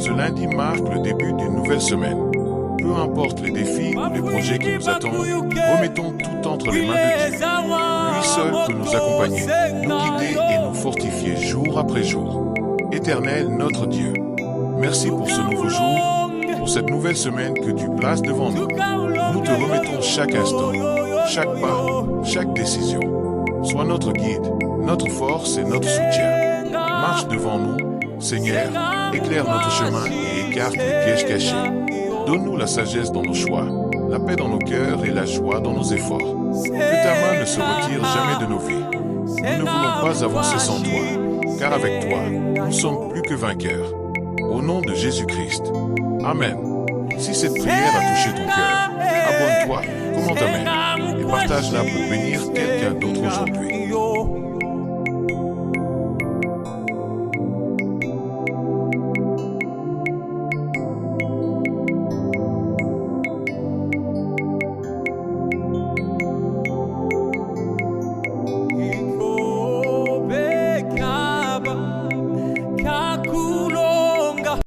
Ce lundi marque le début d'une nouvelle semaine. Peu importe les défis ou les projets qui nous attendent, remettons tout entre les mains de Dieu. Lui seul peut nous accompagner, nous guider et nous fortifier jour après jour. Éternel notre Dieu, merci pour ce nouveau jour, pour cette nouvelle semaine que tu places devant nous. Nous te remettons chaque instant, chaque pas, chaque décision. Sois notre guide, notre force et notre soutien. Marche devant nous, Seigneur, éclaire notre chemin et écarte les pièges cachés. Donne-nous la sagesse dans nos choix, la paix dans nos cœurs et la joie dans nos efforts. Que ta main ne se retire jamais de nos vies. Nous ne voulons pas avancer sans toi, car avec toi, nous sommes plus que vainqueurs. Au nom de Jésus-Christ. Amen. Si cette prière a touché ton cœur, abonne-toi, commente Amen et partage-la pour bénir quelqu'un d'autre aujourd'hui.